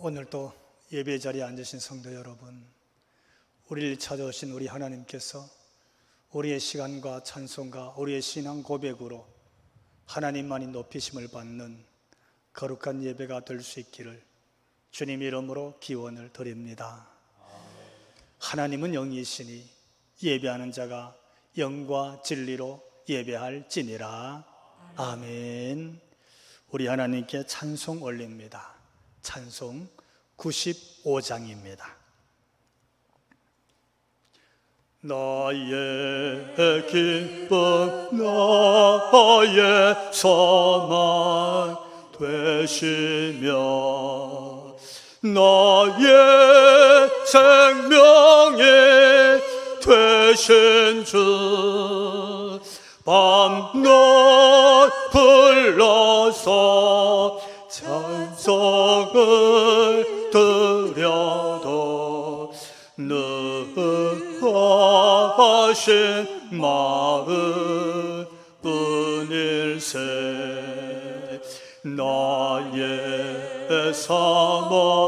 오늘도 예배 자리에 앉으신 성도 여러분, 우리를 찾아오신 우리 하나님께서 우리의 시간과 찬송과 우리의 신앙 고백으로 하나님만이 높이심을 받는 거룩한 예배가 될 수 있기를 주님 이름으로 기원을 드립니다. 하나님은 영이시니 예배하는 자가 영과 진리로 예배할지니라. 아멘. 우리 하나님께 찬송 올립니다. 찬송 95장입니다. 나의 기쁨 나의 소망 되시며 나의 생명이 되신 주 밤낮 불러서 찬송을 드려도 능하신 마음 뿐일세. 나의 사모하는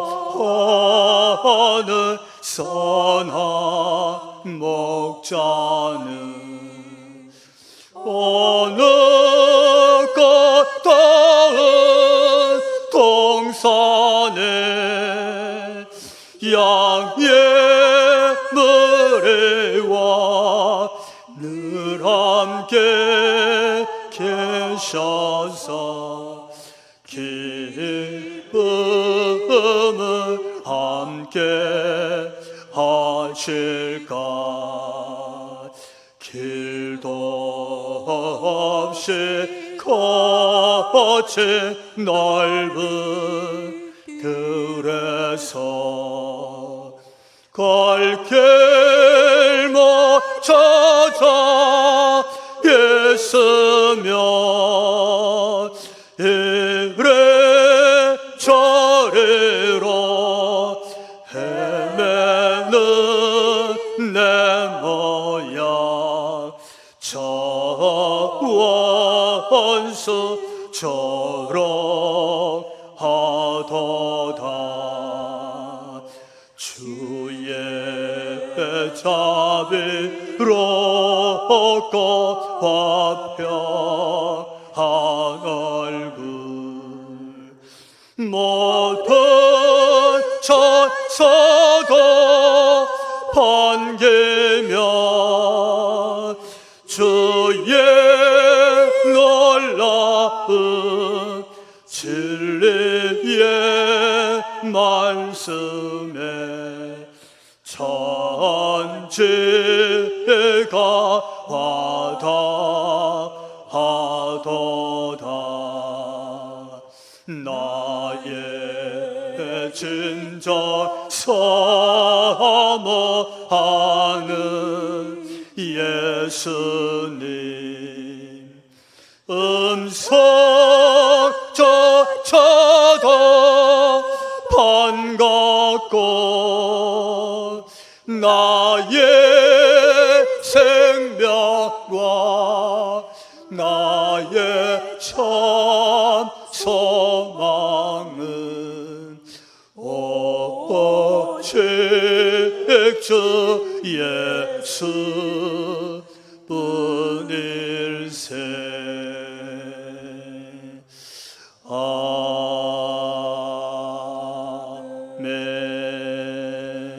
선한 목자는 어느 꽃다운 동산에 양의 무리와 늘 함께 계셔서 기쁨을 함께 하실까. 길도 없이 거친 넓은 들에서 갈 길 못 찾아 있으면 이래 저래로 헤매는 내 모양 저 원수처럼 하도다. 주의 자비롭고 화평한 얼굴 모든 천사도 반기며 주의 놀라운 진리의 말씀에 천지가 화답하도다. 나의 진정 사모하는 예수님 음성조차도 반갑고 나의 생명과 나의 참 소망은 오직 주 예수 뿐일세.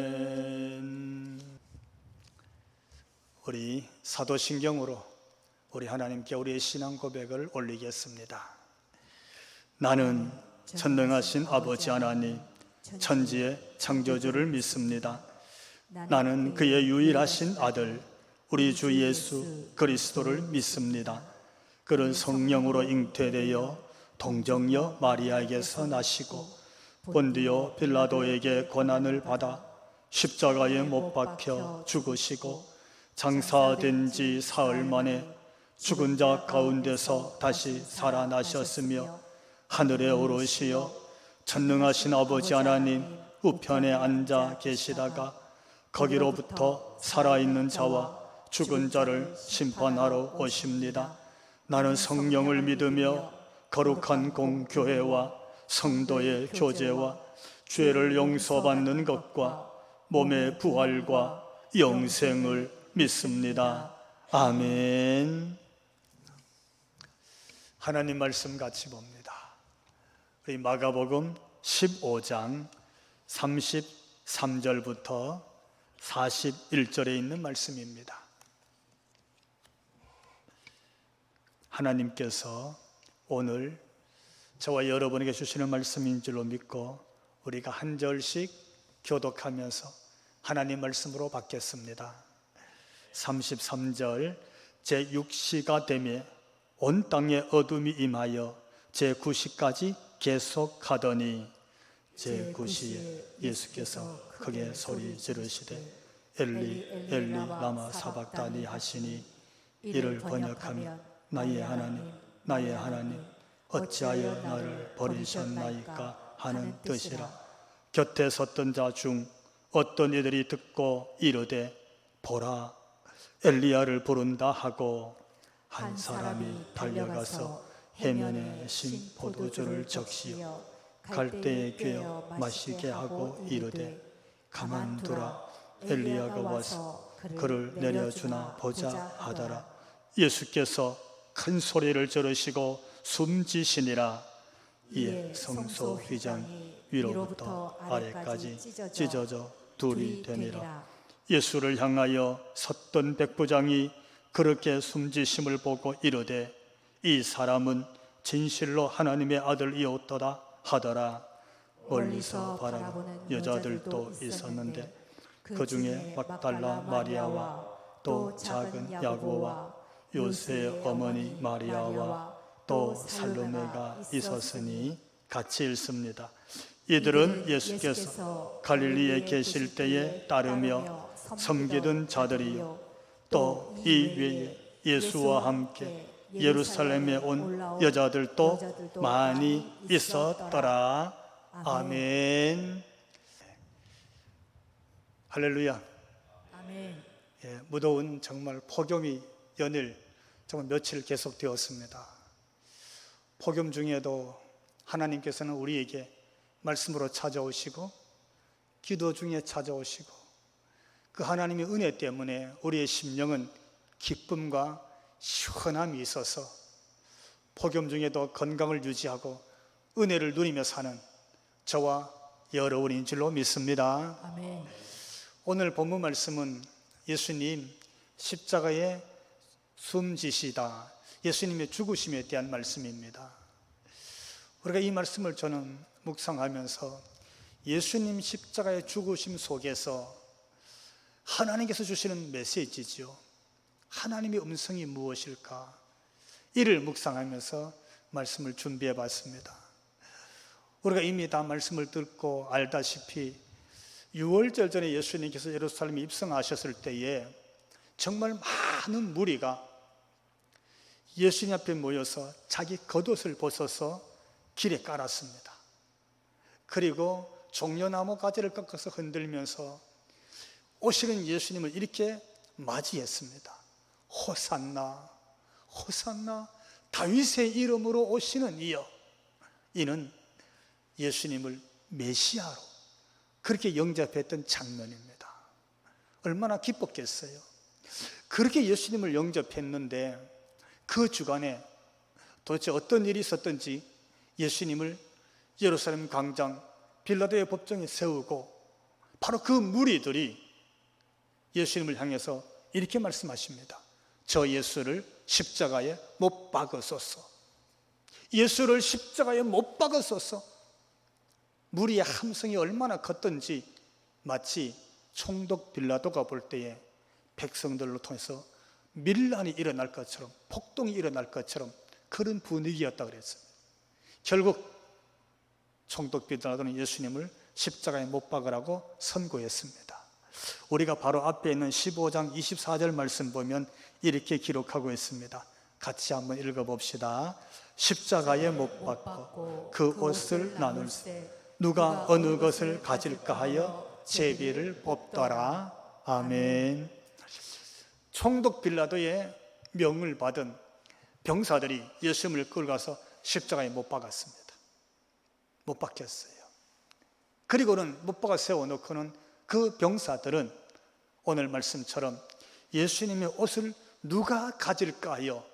아멘. 우리 사도신경으로 우리 하나님께 우리의 신앙 고백을 올리겠습니다. 나는 전능하신 아버지 하나님 천지의 창조주를 믿습니다. 나는 그의 유일하신 아들 우리 주 예수 그리스도를 믿습니다. 그는 성령으로 잉태되어 동정녀 마리아에게서 나시고 본디오 빌라도에게 고난을 받아 십자가에 못 박혀 죽으시고 장사된 지 사흘 만에 죽은 자 가운데서 다시 살아나셨으며 하늘에 오르시어 전능하신 아버지 하나님 우편에 앉아 계시다가 거기로부터 살아있는 자와 죽은 자를 심판하러 오십니다. 나는 성령을 믿으며 거룩한 공교회와 성도의 교제와 죄를 용서받는 것과 몸의 부활과 영생을 믿습니다. 아멘. 하나님 말씀 같이 봅니다. 우리 마가복음 15장 33절부터 41절에 있는 말씀입니다. 하나님께서 오늘 저와 여러분에게 주시는 말씀인 줄로 믿고 우리가 한 절씩 교독하면서 하나님 말씀으로 받겠습니다. 33절 제6시가 되매 온 땅에 어둠이 임하여 제9시까지 계속하더니 제9시에 예수께서 크게 소리 지르시되 엘리 엘리 라마 사박다니 하시니 이를 번역하면 나의 하나님 나의 하나님 어찌하여 나를 버리셨나이까 하는 뜻이라. 곁에 섰던 자 중 어떤 이들이 듣고 이르되 보라 엘리야를 부른다 하고 한 사람이 달려가서 해면에 신 포도주를 적시어 갈대에 꿰어 마시게 하고 이르되 가만두라 엘리야가 와서 그를 내려주나 보자 하더라. 예수께서 큰 소리를 지르시고 숨지시니라. 이에 성소 휘장이 위로부터 아래까지 찢어져 둘이 되니라. 예수를 향하여 섰던 백부장이 그렇게 숨지심을 보고 이르되 이 사람은 진실로 하나님의 아들이었도다 하더라. 멀리서 바라보는 여자들도 있었는데 그 중에 막달라 마리아와 또 작은 야고와 요새의 어머니 마리아와 또 살로메가 있었으니 같이 읽습니다. 이들은 예수께서 갈릴리에 계실 때에 따르며 섬기던 자들이요 또 이 외에 예수와 함께 예루살렘에 온 여자들도 많이 있었더라. 아멘. 할렐루야. 아멘. 무더운 정말 폭염이 연일 정말 며칠 계속되었습니다. 폭염 중에도 하나님께서는 우리에게 말씀으로 찾아오시고 기도 중에 찾아오시고 그 하나님의 은혜 때문에 우리의 심령은 기쁨과 시원함이 있어서 폭염 중에도 건강을 유지하고 은혜를 누리며 사는 저와 여러분인 줄로 믿습니다. 아멘. 오늘 본문 말씀은 예수님 십자가에 숨지시다, 예수님의 죽으심에 대한 말씀입니다. 우리가 이 말씀을 저는 묵상하면서 예수님 십자가의 죽으심 속에서 하나님께서 주시는 메시지지요. 하나님의 음성이 무엇일까? 이를 묵상하면서 말씀을 준비해 봤습니다. 우리가 이미 다 말씀을 듣고 알다시피 6월절 전에 예수님께서 예루살렘에 입성하셨을 때에 정말 많은 무리가 예수님 앞에 모여서 자기 겉옷을 벗어서 길에 깔았습니다. 그리고 종려나무 가지를 꺾어서 흔들면서 오시는 예수님을 이렇게 맞이했습니다. 호산나 호산나 다윗의 이름으로 오시는 이여. 이는 예수님을 메시아로 그렇게 영접했던 장면입니다. 얼마나 기뻤겠어요. 그렇게 예수님을 영접했는데 그 주간에 도대체 어떤 일이 있었던지 예수님을 예루살렘 광장 빌라도의 법정에 세우고 바로 그 무리들이 예수님을 향해서 이렇게 말씀하십니다. 저 예수를 십자가에 못 박으소서. 예수를 십자가에 못 박으소서. 무리의 함성이 얼마나 컸던지 마치 총독 빌라도가 볼 때에 백성들로 통해서 밀란이 일어날 것처럼, 폭동이 일어날 것처럼 그런 분위기였다 그랬습니다. 결국 총독 빌라도는 예수님을 십자가에 못 박으라고 선고했습니다. 우리가 바로 앞에 있는 15장 24절 말씀 보면 이렇게 기록하고 있습니다. 같이 한번 읽어봅시다. 십자가에 못 박고 그 옷을 나눌세 누가 어느 것을 가질까 하여 제비를 뽑더라. 아멘. 총독 빌라도의 명을 받은 병사들이 예수님을 끌고 가서 십자가에 못 박았습니다. 못 박혔어요. 그리고는 못 박아 세워놓고는 그 병사들은 오늘 말씀처럼 예수님의 옷을 누가 가질까 하여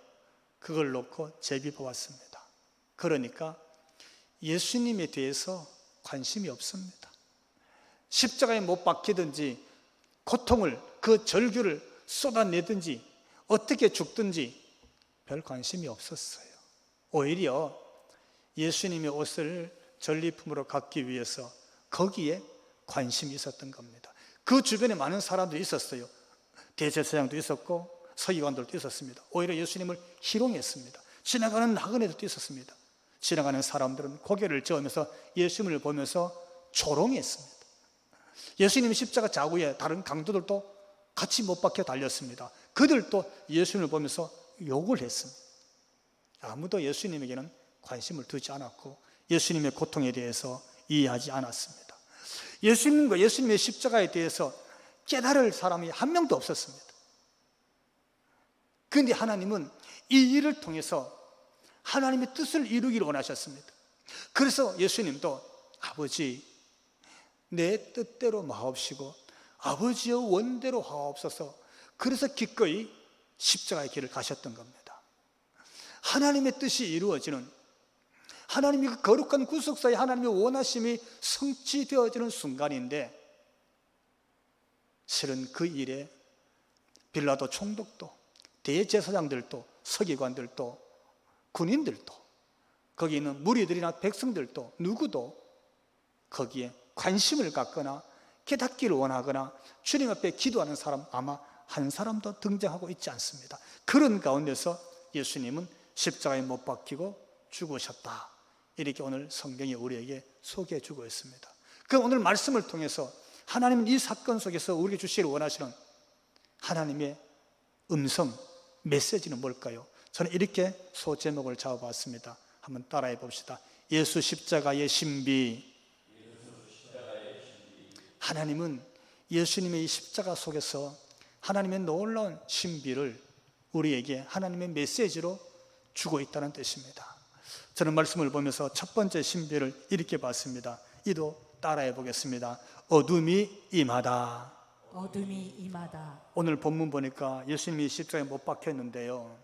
그걸 놓고 제비보았습니다. 그러니까 예수님에 대해서 관심이 없습니다. 십자가에 못 박히든지 고통을, 그 절규를 쏟아내든지 어떻게 죽든지 별 관심이 없었어요. 오히려 예수님의 옷을 전리품으로 갖기 위해서 거기에 관심이 있었던 겁니다. 그 주변에 많은 사람들이 있었어요. 대제사장도 있었고 서기관들도 있었습니다. 오히려 예수님을 희롱했습니다. 지나가는 나그네들도 있었습니다. 지나가는 사람들은 고개를 저으면서 예수님을 보면서 조롱했습니다. 예수님 십자가 자구에 다른 강도들도 같이 못 박혀 달렸습니다. 그들도 예수님을 보면서 욕을 했습니다. 아무도 예수님에게는 관심을 두지 않았고 예수님의 고통에 대해서 이해하지 않았습니다. 예수님과 예수님의 십자가에 대해서 깨달을 사람이 한 명도 없었습니다. 그런데 하나님은 이 일을 통해서 하나님의 뜻을 이루기를 원하셨습니다. 그래서 예수님도 아버지, 내 뜻대로 마옵시고 아버지의 원대로 하옵소서. 그래서 기꺼이 십자가의 길을 가셨던 겁니다. 하나님의 뜻이 이루어지는, 하나님이 그 거룩한 구속사의 하나님의 원하심이 성취되어지는 순간인데, 실은 그 일에 빌라도 총독도, 대제사장들도, 서기관들도, 군인들도, 거기 있는 무리들이나 백성들도 누구도 거기에 관심을 갖거나 깨닫기를 원하거나 주님 앞에 기도하는 사람 아마 한 사람도 등장하고 있지 않습니다. 그런 가운데서 예수님은 십자가에 못 박히고 죽으셨다, 이렇게 오늘 성경이 우리에게 소개해 주고 있습니다. 그럼 오늘 말씀을 통해서 하나님은 이 사건 속에서 우리에게 주시기를 원하시는 하나님의 음성, 메시지는 뭘까요? 저는 이렇게 소제목을 잡아봤습니다. 한번 따라해 봅시다. 예수 십자가의 신비. 하나님은 예수님의 이 십자가 속에서 하나님의 놀라운 신비를 우리에게 하나님의 메시지로 주고 있다는 뜻입니다. 저는 말씀을 보면서 첫 번째 신비를 이렇게 봤습니다. 이도 따라해 보겠습니다. 어둠이 임하다. 어둠이 임하다. 오늘 본문 보니까 예수님이 십자가에 못 박혔는데요,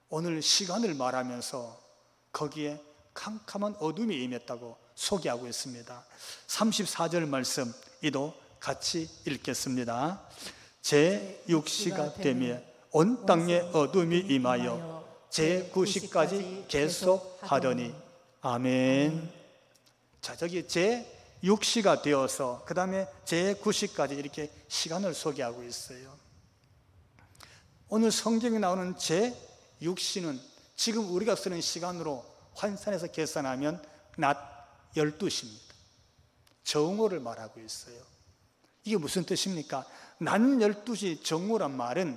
오늘 시간을 말하면서 거기에 캄캄한 어둠이 임했다고 소개하고 있습니다. 34절 말씀 이도 같이 읽겠습니다. 제6시가 되며 온 땅에 어둠이 임하여 제9시까지 계속하더니. 아멘. 자, 저기 제6시가 되어서 그 다음에 제9시까지 이렇게 시간을 소개하고 있어요. 오늘 성경에 나오는 제6시는 지금 우리가 쓰는 시간으로 환산해서 계산하면 낮 12시입니다. 정오를 말하고 있어요. 이게 무슨 뜻입니까? 낮 12시 정오란 말은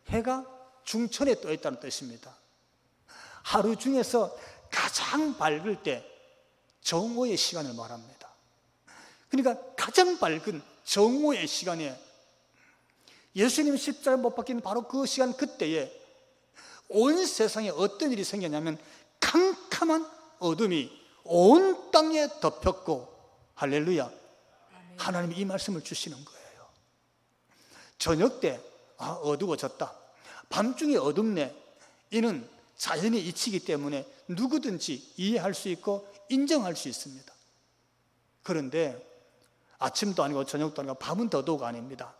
해가 중천에 떠 있다는 뜻입니다. 하루 중에서 가장 밝을 때 정오의 시간을 말합니다. 그러니까 가장 밝은 정오의 시간에 예수님 십자가에 못 박히는 바로 그 시간, 그때에 온 세상에 어떤 일이 생겼냐면 캄캄한 어둠이 온 땅에 덮였고, 할렐루야, 하나님이 이 말씀을 주시는 거예요. 저녁 때 어두워졌다, 밤중에 어둡네, 이는 자연의 이치이기 때문에 누구든지 이해할 수 있고 인정할 수 있습니다. 그런데 아침도 아니고 저녁도 아니고 밤은 더더욱 아닙니다.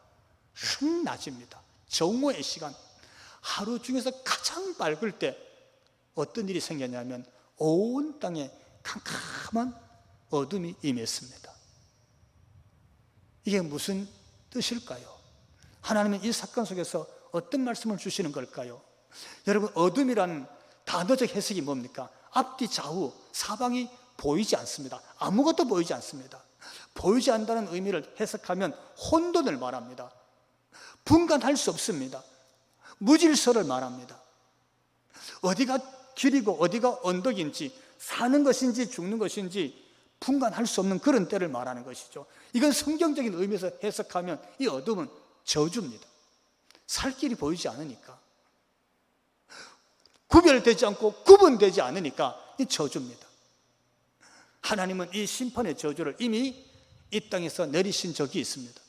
한낮입니다. 정오의 시간, 하루 중에서 가장 밝을 때 어떤 일이 생겼냐면 온 땅에 캄캄한 어둠이 임했습니다. 이게 무슨 뜻일까요? 하나님은 이 사건 속에서 어떤 말씀을 주시는 걸까요? 여러분, 어둠이라는 단어적 해석이 뭡니까? 앞뒤 좌우 사방이 보이지 않습니다. 아무것도 보이지 않습니다. 보이지 않는다는 의미를 해석하면 혼돈을 말합니다. 분간할 수 없습니다. 무질서를 말합니다. 어디가 길이고 어디가 언덕인지, 사는 것인지 죽는 것인지 분간할 수 없는 그런 때를 말하는 것이죠. 이건 성경적인 의미에서 해석하면 이 어둠은 저주입니다. 살 길이 보이지 않으니까, 구별되지 않고 구분되지 않으니까 이 저주입니다. 하나님은 이 심판의 저주를 이미 이 땅에서 내리신 적이 있습니다.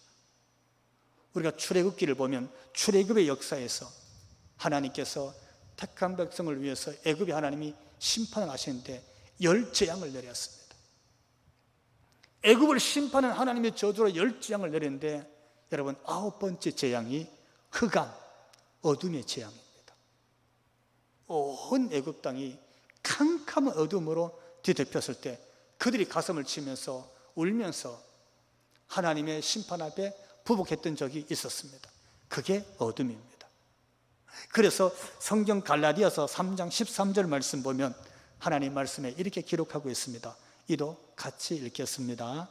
우리가 출애굽기를 보면 출애굽의 역사에서 하나님께서 택한 백성을 위해서 애굽의 하나님이 심판을 하시는데 10재앙을 내렸습니다. 애굽을 심판한 하나님의 저주로 10재앙을 내렸는데 여러분 9번째 재앙이 흑암, 어둠의 재앙입니다. 온 애굽 땅이 캄캄한 어둠으로 뒤덮였을 때 그들이 가슴을 치면서 울면서 하나님의 심판 앞에 부복했던 적이 있었습니다. 그게 어둠입니다. 그래서 성경 갈라디아서 3장 13절 말씀 보면 하나님 말씀에 이렇게 기록하고 있습니다. 이도 같이 읽겠습니다.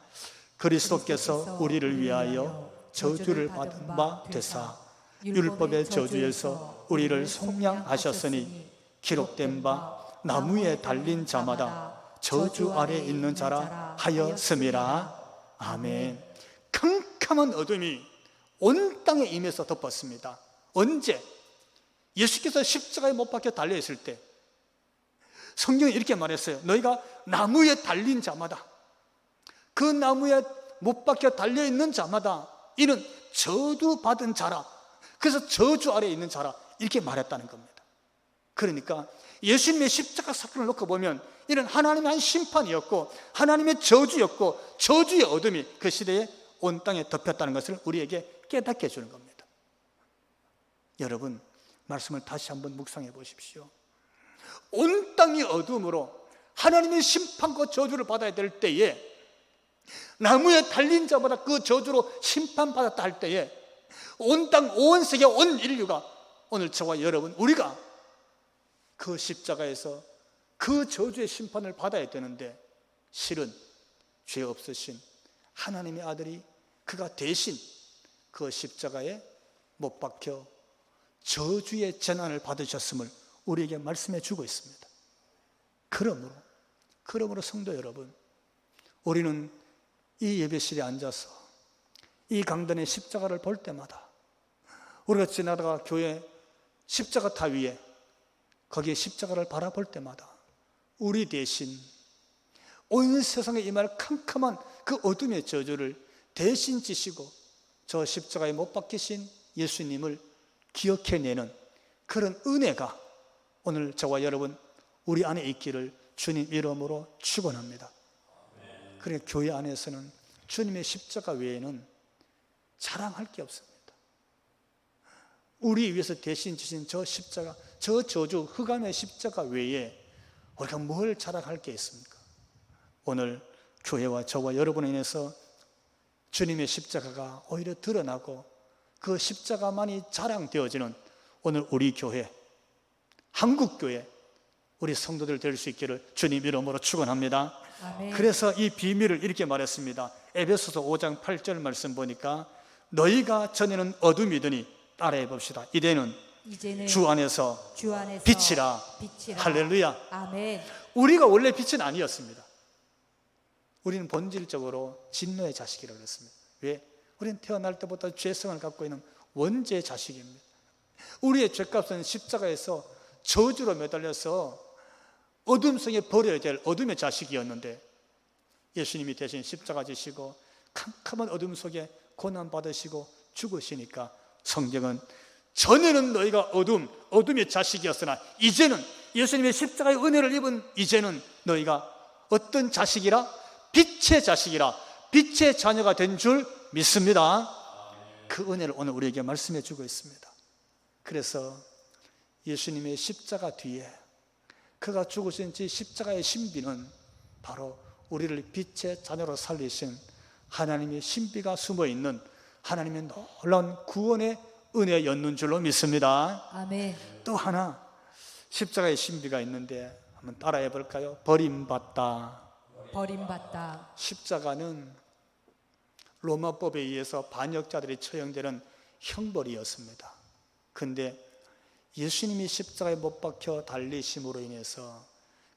그리스도께서 우리를 위하여 저주를 받은 바 되사 율법의 저주에서 우리를 속량하셨으니 기록된 바 나무에 달린 자마다 저주 아래 있는 자라 하였음이라. 아멘. 캄캄한 어둠이 온 땅에 임해서 덮었습니다. 언제? 예수께서 십자가에 못 박혀 달려있을 때 성경이 이렇게 말했어요. 너희가 나무에 달린 자마다, 그 나무에 못 박혀 달려있는 자마다 이는 저주받은 자라. 그래서 저주 아래에 있는 자라 이렇게 말했다는 겁니다. 그러니까 예수님의 십자가 사건을 놓고 보면 이는 하나님의 한 심판이었고 하나님의 저주였고 저주의 어둠이 그 시대에 온 땅에 덮였다는 것을 우리에게 깨닫게 해주는 겁니다. 여러분, 말씀을 다시 한번 묵상해 보십시오. 온 땅이 어둠으로 하나님의 심판과 저주를 받아야 될 때에, 나무에 달린 자마다 그 저주로 심판받았다 할 때에 온 땅, 온 세계, 온 인류가, 오늘 저와 여러분, 우리가 그 십자가에서 그 저주의 심판을 받아야 되는데, 실은 죄 없으신 하나님의 아들이 그가 대신 그 십자가에 못 박혀 저주의 재난을 받으셨음을 우리에게 말씀해 주고 있습니다. 그러므로 성도 여러분, 우리는 이 예배실에 앉아서 이 강단의 십자가를 볼 때마다, 우리가 지나다가 교회 십자가 타 위에 거기에 십자가를 바라볼 때마다 우리 대신 온 세상에 임할 캄캄한 그 어둠의 저주를 대신 지시고 저 십자가에 못 박히신 예수님을 기억해내는 그런 은혜가 오늘 저와 여러분 우리 안에 있기를 주님 이름으로 축원합니다. 그러니까 교회 안에서는 주님의 십자가 외에는 자랑할 게 없습니다. 우리 위해서 대신 지신 저 십자가, 저 저주 흑암의 십자가 외에 우리가 뭘 자랑할 게 있습니까? 오늘 교회와 저와 여러분에 인해서 주님의 십자가가 오히려 드러나고 그 십자가만이 자랑되어지는 오늘 우리 교회, 한국교회, 우리 성도들 될 수 있기를 주님 이름으로 축원합니다. 아멘. 그래서 이 비밀을 이렇게 말했습니다. 에베소서 5장 8절 말씀 보니까 너희가 전에는 어둠이더니 따라해 봅시다. 이제는 주 안에서 빛이라. 할렐루야. 아멘. 우리가 원래 빛은 아니었습니다. 우리는 본질적으로 진노의 자식이라고 했습니다. 왜? 우리는 태어날 때부터 죄성을 갖고 있는 원죄의 자식입니다. 우리의 죄값은 십자가에서 저주로 매달려서 어둠 속에 버려야 될 어둠의 자식이었는데, 예수님이 대신 십자가 지시고 캄캄한 어둠 속에 고난 받으시고 죽으시니까 성경은 전에는 너희가 어둠의 자식이었으나 이제는, 예수님의 십자가의 은혜를 입은 이제는 너희가 어떤 자식이라? 빛의 자식이라, 빛의 자녀가 된 줄 믿습니다. 그 은혜를 오늘 우리에게 말씀해 주고 있습니다. 그래서 예수님의 십자가 뒤에 그가 죽으신 지 십자가의 신비는 바로 우리를 빛의 자녀로 살리신 하나님의 신비가 숨어있는 하나님의 놀라운 구원의 은혜였는 줄로 믿습니다. 아멘. 또 하나 십자가의 신비가 있는데 한번 따라해 볼까요? 버림받다. 십자가는 로마법에 의해서 반역자들이 처형되는 형벌이었습니다. 근데 예수님이 십자가에 못 박혀 달리심으로 인해서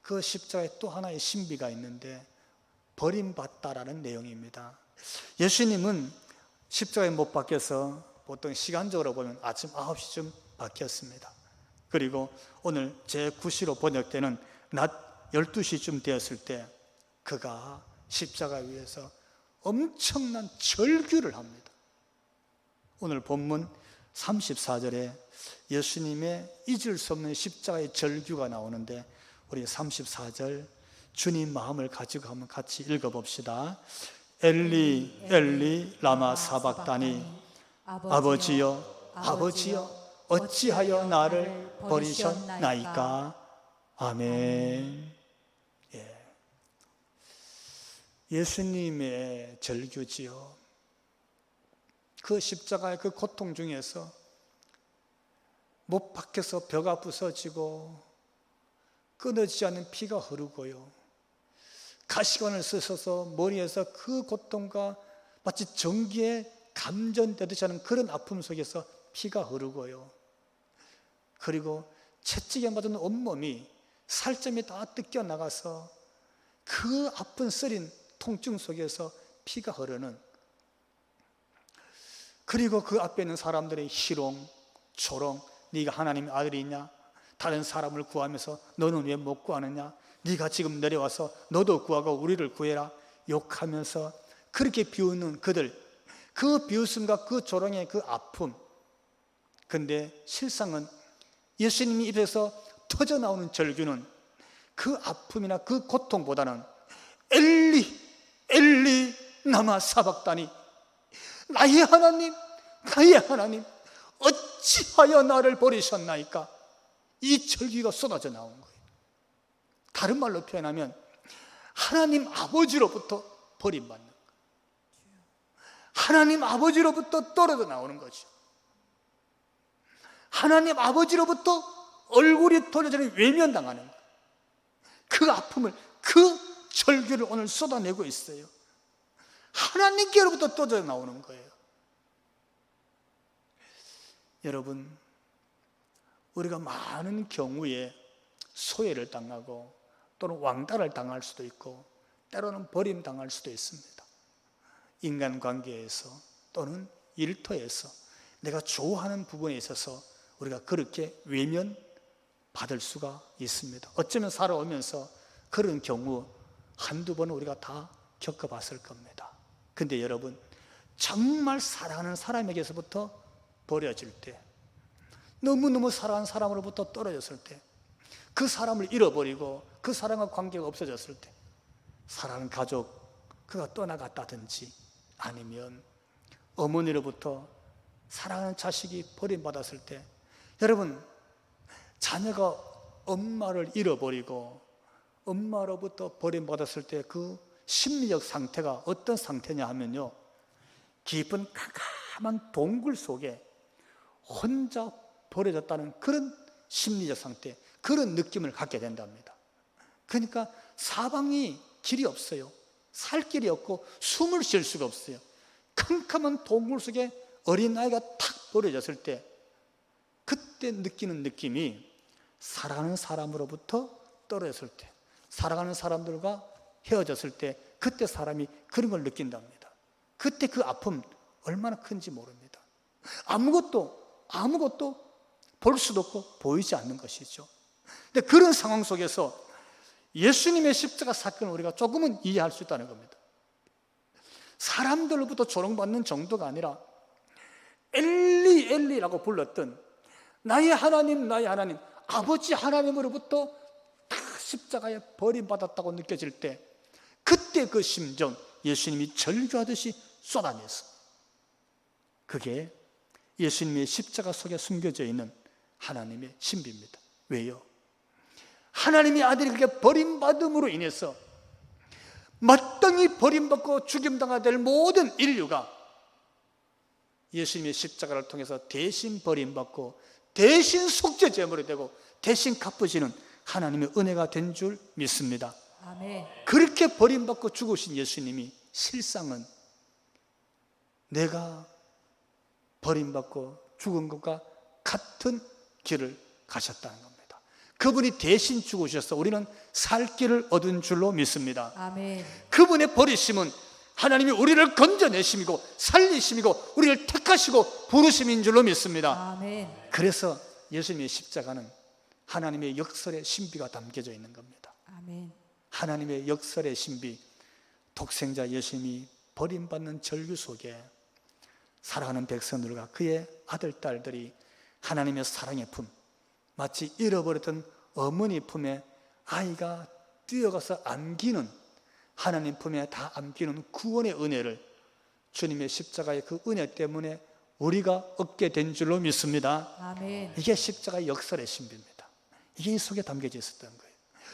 그 십자가에 또 하나의 신비가 있는데 버림받다라는 내용입니다. 예수님은 십자가에 못 박혀서 보통 시간적으로 보면 아침 9시쯤 박혔습니다. 그리고 오늘 제9시로 번역되는 낮 12시쯤 되었을 때 그가 십자가 위에서 엄청난 절규를 합니다. 오늘 본문 34절에 예수님의 잊을 수 없는 십자가의 절규가 나오는데, 우리 34절 주님 마음을 가지고 한번 같이 읽어봅시다. 엘리 엘리 라마 사박다니, 아버지여 아버지여 어찌하여 나를 버리셨나이까. 아멘. 예수님의 절규지요. 그 십자가의 그 고통 중에서 못 박혀서 벼가 부서지고 끊어지지 않는 피가 흐르고요, 가시관을 쓰셔서 머리에서 그 고통과 마치 전기에 감전되듯이 하는 그런 아픔 속에서 피가 흐르고요, 그리고 채찍에 맞은 온몸이 살점이 다 뜯겨나가서 그 아픈 쓰린 통증 속에서 피가 흐르는, 그리고 그 앞에 있는 사람들의 희롱, 조롱, 네가 하나님의 아들이냐, 다른 사람을 구하면서 너는 왜 못 구하느냐, 네가 지금 내려와서 너도 구하고 우리를 구해라, 욕하면서 그렇게 비웃는 그들, 그 비웃음과 그 조롱의 그 아픔. 근데 실상은 예수님이 입에서 터져나오는 절규는 그 아픔이나 그 고통보다는 엘리 엘리 라마 사박다니, 나의 하나님 나의 하나님 어찌하여 나를 버리셨나이까, 이 절규가 쏟아져 나온 거예요. 다른 말로 표현하면 하나님 아버지로부터 버림받는 거예요. 하나님 아버지로부터 떨어져 나오는 거죠. 하나님 아버지로부터 얼굴이 돌려지는 외면당하는 거예요. 그 아픔을, 그 절규를 오늘 쏟아내고 있어요. 하나님께로부터 떨어져 나오는 거예요. 여러분, 우리가 많은 경우에 소외를 당하고 또는 왕따를 당할 수도 있고 때로는 버림당할 수도 있습니다. 인간관계에서 또는 일터에서 내가 좋아하는 부분에 있어서 우리가 그렇게 외면받을 수가 있습니다. 어쩌면 살아오면서 그런 경우 한두 번은 우리가 다 겪어봤을 겁니다. 근데 여러분, 정말 사랑하는 사람에게서부터 버려질 때, 너무너무 사랑하는 사람으로부터 떨어졌을 때, 그 사람을 잃어버리고 그 사람과 관계가 없어졌을 때, 사랑하는 가족, 그가 떠나갔다든지, 아니면 어머니로부터 사랑하는 자식이 버림받았을 때, 여러분, 자녀가 엄마를 잃어버리고 엄마로부터 버림받았을 때 그 심리적 상태가 어떤 상태냐 하면요, 깊은 캄캄한 동굴 속에 혼자 버려졌다는 그런 심리적 상태, 그런 느낌을 갖게 된답니다. 그러니까 사방이 길이 없어요. 살 길이 없고 숨을 쉴 수가 없어요. 캄캄한 동굴 속에 어린아이가 탁 버려졌을 때, 그때 느끼는 느낌이 사랑하는 사람으로부터 떨어졌을 때, 사랑하는 사람들과 헤어졌을 때, 그때 사람이 그런 걸 느낀답니다. 그때 그 아픔 얼마나 큰지 모릅니다. 아무것도 볼 수도 없고 보이지 않는 것이죠. 근데 그런 상황 속에서 예수님의 십자가 사건을 우리가 조금은 이해할 수 있다는 겁니다. 사람들로부터 조롱받는 정도가 아니라 엘리 엘리라고 불렀던 나의 하나님 나의 하나님, 아버지 하나님으로부터 다 십자가에 버림받았다고 느껴질 때, 그때 그 심정, 예수님이 절규하듯이 쏟아내서, 그게 예수님의 십자가 속에 숨겨져 있는 하나님의 신비입니다. 왜요? 하나님의 아들이 그렇게 버림받음으로 인해서 마땅히 버림받고 죽임당해야 될 모든 인류가 예수님의 십자가를 통해서 대신 버림받고 대신 속죄제물이 되고 대신 갚으시는 하나님의 은혜가 된 줄 믿습니다. 아멘. 그렇게 버림받고 죽으신 예수님이 실상은 내가 버림받고 죽은 것과 같은 길을 가셨다는 겁니다. 그분이 대신 죽으셔서 우리는 살 길을 얻은 줄로 믿습니다. 아멘. 그분의 버리심은 하나님이 우리를 건져내심이고 살리심이고 우리를 택하시고 부르심인 줄로 믿습니다. 아멘. 그래서 예수님의 십자가는 하나님의 역설의 신비가 담겨져 있는 겁니다. 아멘. 하나님의 역설의 신비, 독생자 예수님이 버림받는 절규 속에 살아가는 백성들과 그의 아들, 딸들이 하나님의 사랑의 품, 마치 잃어버렸던 어머니 품에 아이가 뛰어가서 안기는, 하나님 품에 다 안기는 구원의 은혜를 주님의 십자가의 그 은혜 때문에 우리가 얻게 된 줄로 믿습니다. 아멘. 이게 십자가의 역설의 신비입니다. 이게 이 속에 담겨져 있었던 거예요.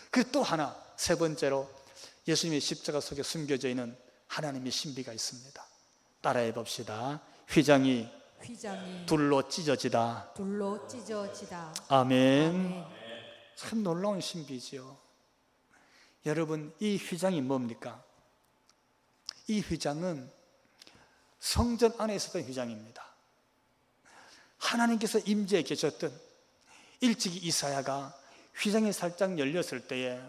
그리고 또 하나, 세 번째로 예수님의 십자가 속에 숨겨져 있는 하나님의 신비가 있습니다. 따라해 봅시다. 휘장이 둘로 찢어지다. 둘로 찢어지다. 아멘. 아멘. 참 놀라운 신비지요. 여러분, 이 휘장이 뭡니까? 이 휘장은 성전 안에 있었던 휘장입니다. 하나님께서 임재해 계셨던, 일찍이 이사야가 휘장이 살짝 열렸을 때에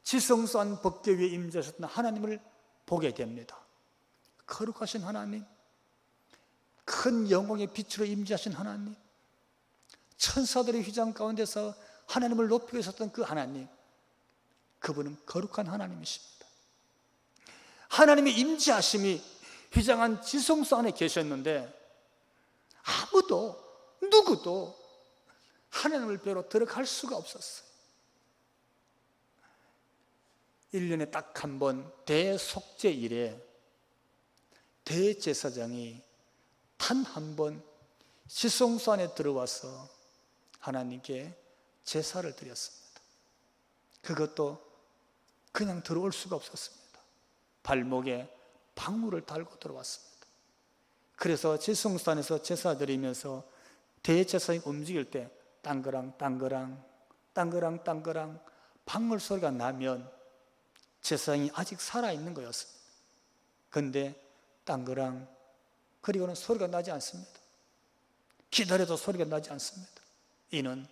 지성소 안 법궤 위에 임재하셨던 하나님을 보게 됩니다. 거룩하신 하나님, 큰 영광의 빛으로 임재하신 하나님, 천사들의 휘장 가운데서 하나님을 높이고 있었던 그 하나님, 그분은 거룩한 하나님이십니다. 하나님의 임재하심이 휘장한 지성소 안에 계셨는데 아무도, 누구도 하나님을 뵈러 들어갈 수가 없었어요. 1년에 딱 한 번 대속죄일에 대제사장이 단 한 번 지성소 안에 들어와서 하나님께 제사를 드렸습니다. 그것도 그냥 들어올 수가 없었습니다. 발목에 방울을 달고 들어왔습니다. 그래서 지성소 안에서 제사 드리면서 대제사장이 움직일 때 땅그랑 땅그랑 땅그랑 땅그랑 방울 소리가 나면 제사장이 아직 살아있는 거였습니다. 그런데 땅그랑, 그리고는 소리가 나지 않습니다. 기다려도 소리가 나지 않습니다. 이는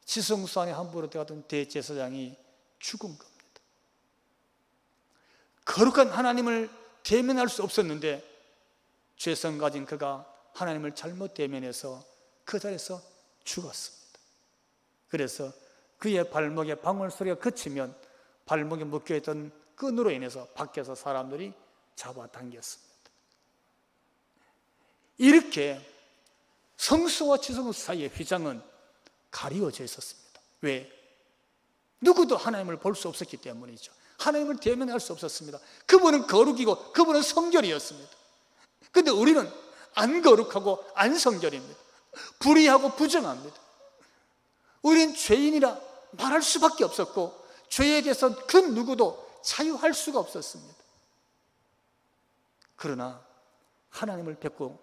지성소 안에 함부로 들어갔던 대제사장이 죽은 겁니다. 거룩한 하나님을 대면할 수 없었는데 죄성 가진 그가 하나님을 잘못 대면해서 그 자리에서 죽었습니다. 그래서 그의 발목에 방울 소리가 그치면 발목에 묶여있던 끈으로 인해서 밖에서 사람들이 잡아당겼습니다. 이렇게 성소와 지성소 사이의 휘장은 가리워져 있었습니다. 왜? 누구도 하나님을 볼 수 없었기 때문이죠. 하나님을 대면할 수 없었습니다. 그분은 거룩이고 그분은 성결이었습니다. 그런데 우리는 안 거룩하고 안 성결입니다. 불의하고 부정합니다. 우리는 죄인이라 말할 수밖에 없었고 죄에 대해서 그 누구도 자유할 수가 없었습니다. 그러나 하나님을 뵙고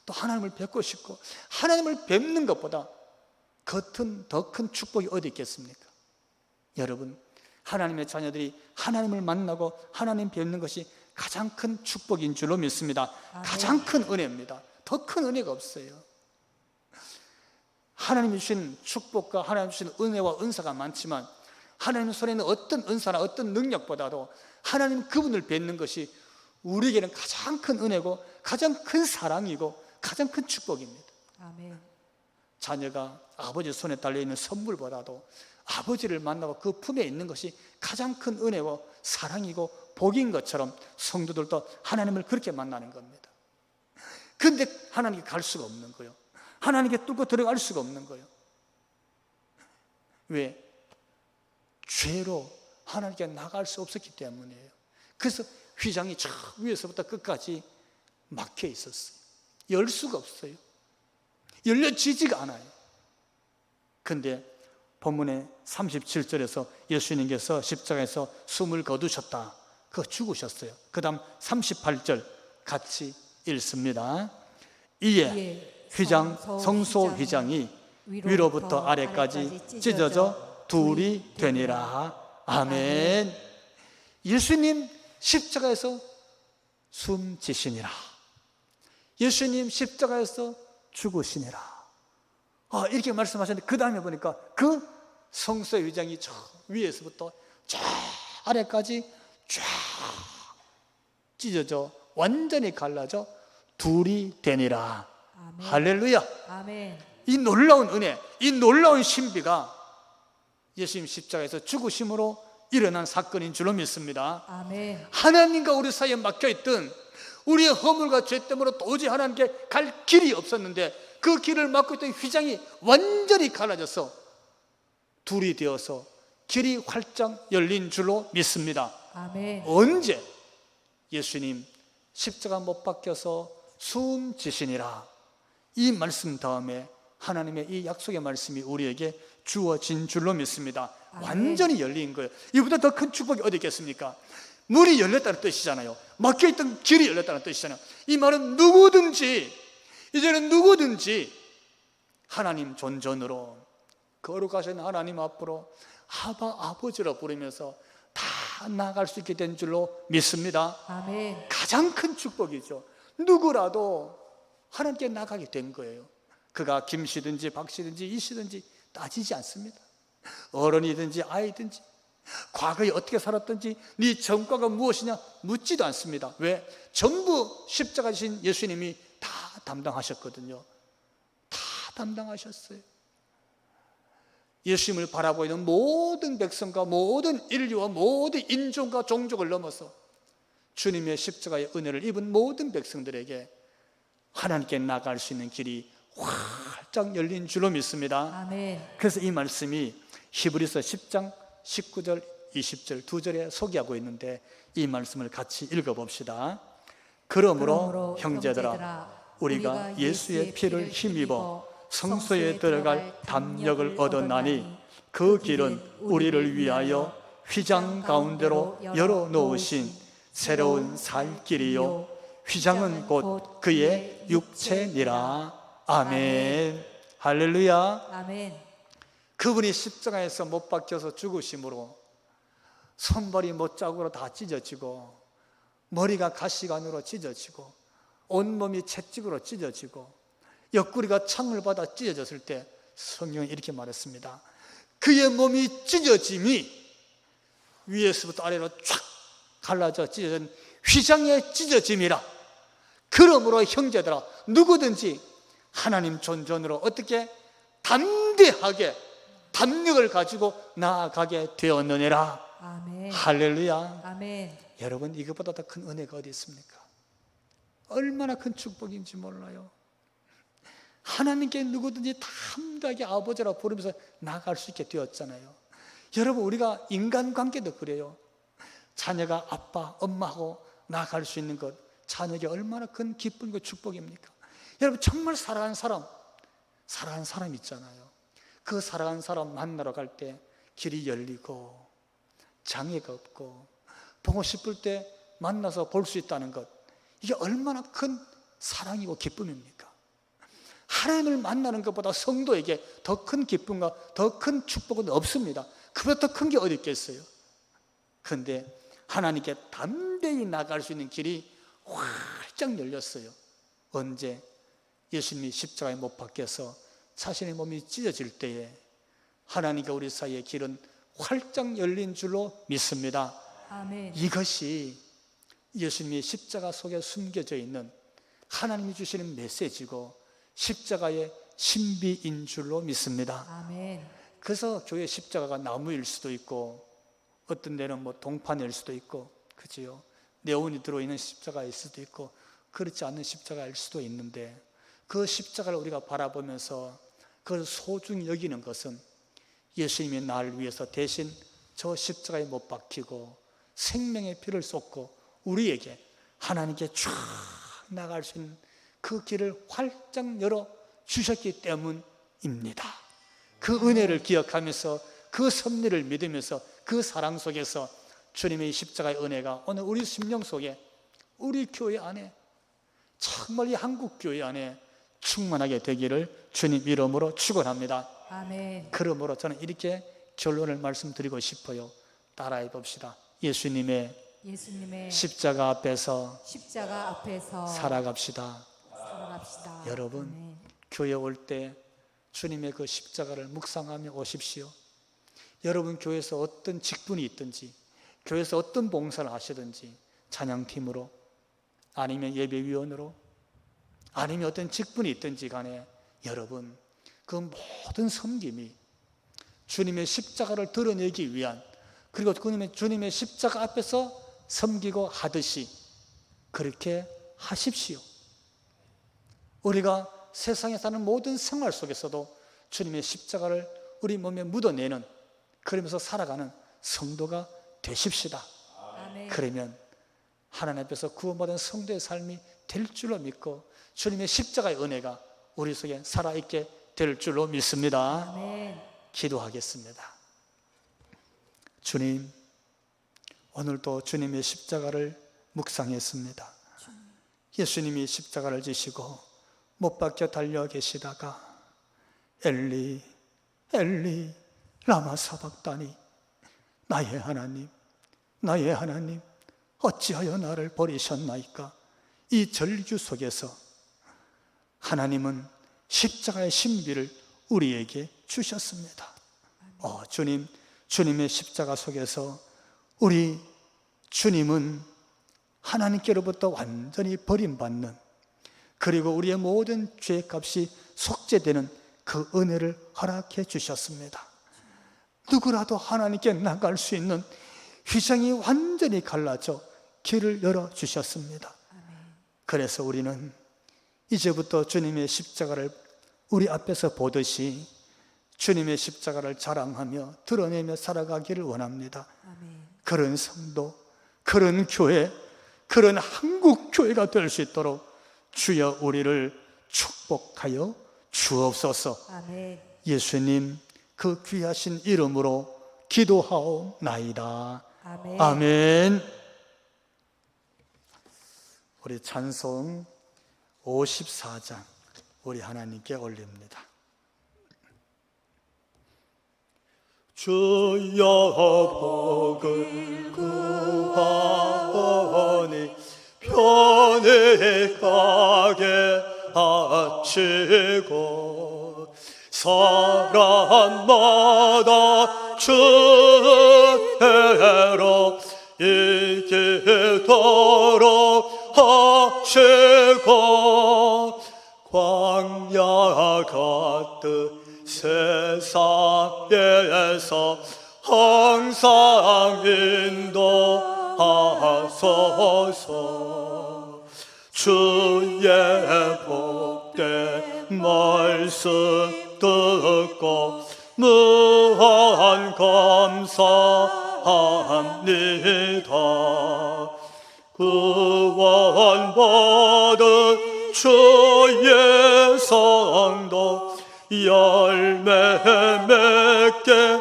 또 하나님을 뵙고 싶고 하나님을 뵙는 것보다 겉은 더 큰 축복이 어디 있겠습니까? 여러분, 하나님의 자녀들이 하나님을 만나고 하나님 뵙는 것이 가장 큰 축복인 줄로 믿습니다. 가장 큰 은혜입니다. 더 큰 은혜가 없어요. 하나님이 주신 축복과 하나님이 주신 은혜와 은사가 많지만 하나님 손에 있는 어떤 은사나 어떤 능력보다도 하나님 그분을 뵙는 것이 우리에게는 가장 큰 은혜고 가장 큰 사랑이고 가장 큰 축복입니다. 아멘. 자녀가 아버지 손에 달려있는 선물보다도 아버지를 만나고 그 품에 있는 것이 가장 큰 은혜고 사랑이고 복인 것처럼 성도들도 하나님을 그렇게 만나는 겁니다. 그런데 하나님께 갈 수가 없는 거예요. 하나님께 뚫고 들어갈 수가 없는 거예요. 왜? 죄로 하나님께 나갈 수 없었기 때문이에요. 그래서 휘장이 저 위에서부터 끝까지 막혀 있었어요. 열 수가 없어요. 열려지지가 않아요. 그런데 본문의 37절에서 예수님께서 십자가에서 숨을 거두셨다. 그거 죽으셨어요. 그 다음 38절 같이 읽습니다. 이에 휘장, 성소 휘장이 위로부터 아래까지 찢어져 둘이 되니라. 아멘. 예수님 십자가에서 숨지시니라. 예수님 십자가에서 죽으시니라. 이렇게 말씀하셨는데 그 다음에 보니까 그 성소의 휘장이 저 위에서부터 저 아래까지 쫙 찢어져 완전히 갈라져 둘이 되니라. 아멘. 할렐루야. 아멘. 이 놀라운 은혜, 이 놀라운 신비가 예수님 십자가에서 죽으심으로 일어난 사건인 줄로 믿습니다. 아멘. 하나님과 우리 사이에 막혀있던 우리의 허물과 죄 때문에 도저히 하나님께 갈 길이 없었는데 그 길을 막고 있던 휘장이 완전히 갈라져서 둘이 되어서 길이 활짝 열린 줄로 믿습니다. 아멘. 언제? 예수님 십자가 못 박혀서 숨지시니라. 이 말씀 다음에 하나님의 이 약속의 말씀이 우리에게 주어진 줄로 믿습니다. 아멘. 완전히 열린 거예요. 이보다 더 큰 축복이 어디 있겠습니까? 문이 열렸다는 뜻이잖아요. 막혀있던 길이 열렸다는 뜻이잖아요. 이 말은 이제는 누구든지 하나님 존전으로 거룩하신 하나님 앞으로 아바 아버지로 부르면서 다 나아갈 수 있게 된 줄로 믿습니다. 아멘. 가장 큰 축복이죠. 누구라도 하나님께 나가게 된 거예요. 그가 김씨든지 박씨든지 이씨든지 따지지 않습니다. 어른이든지 아이든지 과거에 어떻게 살았든지 네 전과가 무엇이냐 묻지도 않습니다. 왜? 전부 십자가 지신 예수님이 다 담당하셨거든요. 다 담당하셨어요. 예수님을 바라보고 있는 모든 백성과 모든 인류와 모든 인종과 종족을 넘어서 주님의 십자가의 은혜를 입은 모든 백성들에게 하나님께 나갈 수 있는 길이 활짝 열린 줄로 믿습니다. 아멘. 그래서 이 말씀이 히브리서 10장 19절 20절 두 절에 소개하고 있는데 이 말씀을 같이 읽어봅시다. 그러므로 형제들아 우리가 예수의 피를 힘입어 성소에 들어갈 담력을 얻었나니 그 길은 우리를 위하여 휘장 가운데로 열어놓으신 새로운 살 길이요 휘장은 곧 그의 육체니라. 아멘. 할렐루야. 아멘. 그분이 십자가에서 못 박혀서 죽으심으로 손발이 못자국으로 다 찢어지고 머리가 가시관으로 찢어지고 온몸이 채찍으로 찢어지고 옆구리가 창을 받아 찢어졌을 때 성경은 이렇게 말했습니다. 그의 몸이 찢어짐이 위에서부터 아래로 쫙 갈라져 찢어진 휘장의 찢어짐이라. 그러므로 형제들아 누구든지 하나님 존전으로 어떻게 담대하게 담력을 가지고 나아가게 되었느니라. 아멘. 할렐루야. 아멘. 여러분 이것보다 더 큰 은혜가 어디 있습니까? 얼마나 큰 축복인지 몰라요. 하나님께 누구든지 담대하게 아버지라 부르면서 나아갈 수 있게 되었잖아요. 여러분 우리가 인간관계도 그래요. 자녀가 아빠, 엄마하고 나아갈 수 있는 것 자녀에게 얼마나 큰 기쁨과 축복입니까? 여러분 정말 사랑하는 사람 있잖아요. 그 사랑하는 사람 만나러 갈 때 길이 열리고 장애가 없고 보고 싶을 때 만나서 볼 수 있다는 것, 이게 얼마나 큰 사랑이고 기쁨입니까? 하나님을 만나는 것보다 성도에게 더 큰 기쁨과 더 큰 축복은 없습니다. 그보다 더 큰 게 어디 있겠어요? 그런데 하나님께 담대히 나갈 수 있는 길이 활짝 열렸어요. 언제? 예수님이 십자가에 못 박혀서 자신의 몸이 찢어질 때에 하나님과 우리 사이의 길은 활짝 열린 줄로 믿습니다. 아멘. 이것이 예수님이 십자가 속에 숨겨져 있는 하나님이 주시는 메시지고 십자가의 신비인 줄로 믿습니다. 아멘. 그래서 교회 십자가가 나무일 수도 있고 어떤 데는 뭐 동판일 수도 있고 그지요? 네온이 들어있는 십자가일 수도 있고 그렇지 않은 십자가일 수도 있는데 그 십자가를 우리가 바라보면서 그걸 소중히 여기는 것은 예수님이 나를 위해서 대신 저 십자가에 못 박히고 생명의 피를 쏟고 우리에게 하나님께 쫙 나갈 수 있는 그 길을 활짝 열어 주셨기 때문입니다. 그 은혜를 기억하면서 그 섭리를 믿으면서 그 사랑 속에서 주님의 십자가의 은혜가 오늘 우리 심령 속에 우리 교회 안에 정말 이 한국 교회 안에 충만하게 되기를 주님 이름으로 축원합니다. 아멘. 그러므로 저는 이렇게 결론을 말씀드리고 싶어요. 따라해 봅시다. 예수님의 십자가 앞에서 살아갑시다. 살아갑시다. 여러분 아멘. 교회 올 때 주님의 그 십자가를 묵상하며 오십시오. 여러분 교회에서 어떤 직분이 있든지 교회에서 어떤 봉사를 하시든지 찬양팀으로 아니면 예배위원으로 아니면 어떤 직분이 있든지 간에 여러분 그 모든 섬김이 주님의 십자가를 드러내기 위한 그리고 주님의 십자가 앞에서 섬기고 하듯이 그렇게 하십시오. 우리가 세상에 사는 모든 생활 속에서도 주님의 십자가를 우리 몸에 묻어내는, 그러면서 살아가는 성도가 되십시다. 아멘. 그러면 하나님 앞에서 구원받은 성도의 삶이 될 줄로 믿고 주님의 십자가의 은혜가 우리 속에 살아있게 될 줄로 믿습니다. 아멘. 기도하겠습니다. 주님, 오늘도 주님의 십자가를 묵상했습니다. 예수님이 십자가를 지시고 못 박혀 달려 계시다가 엘리 엘리 라마 사박다니, 나의 하나님 나의 하나님 어찌하여 나를 버리셨나이까. 이 절규 속에서 하나님은 십자가의 신비를 우리에게 주셨습니다. 주님, 주님의 십자가 속에서 우리 주님은 하나님께로부터 완전히 버림받는, 그리고 우리의 모든 죄값이 속죄되는 그 은혜를 허락해 주셨습니다. 누구라도 하나님께 나갈 수 있는 휘장이 완전히 갈라져 길을 열어주셨습니다. 그래서 우리는 이제부터 주님의 십자가를 우리 앞에서 보듯이 주님의 십자가를 자랑하며 드러내며 살아가기를 원합니다. 그런 성도, 그런 교회, 그런 한국 교회가 될 수 있도록 주여 우리를 축복하여 주옵소서. 아멘. 예수님 그 귀하신 이름으로 기도하옵나이다. 아멘. 아멘. 우리 찬송 54장 우리 하나님께 올립니다. 주여 복을 구하오니 편히 가게 하시고 사람마다 주대로 이기도록 하시고 광야 같은 세상에서 항상 인도하소서. 주의 복된 말씀 듣고 무한 감사합니다. 구원받은 주의 성도 열매 맺게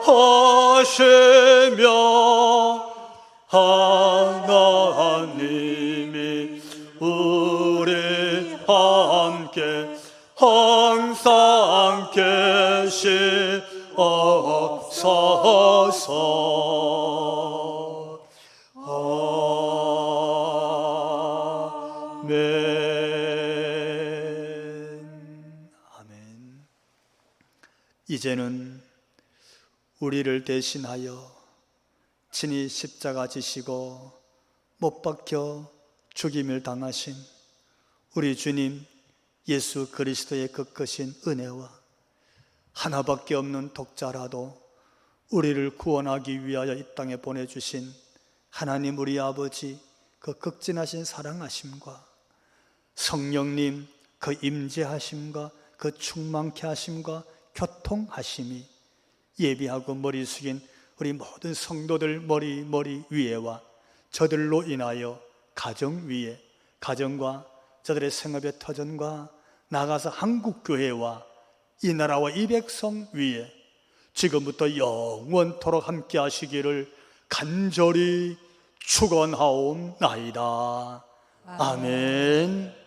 하시며 하나님이 우리 함께 항상 계시옵소서. 아멘. 이제는 우리를 대신하여 친히 십자가 지시고 못 박혀 죽임을 당하신 우리 주님 예수 그리스도의 그 크신 은혜와 하나밖에 없는 독자라도 우리를 구원하기 위하여 이 땅에 보내주신 하나님 우리 아버지 그 극진하신 사랑하심과 성령님 그 임재하심과 그 충만케 하심과 교통하심이 예비하고 머리 숙인 우리 모든 성도들 머리 위에와 저들로 인하여 가정 위에, 가정과 저들의 생업의 터전과 나가서 한국교회와 이 나라와 이 백성 위에 지금부터 영원토록 함께 하시기를 간절히 축원하옵나이다. 아멘.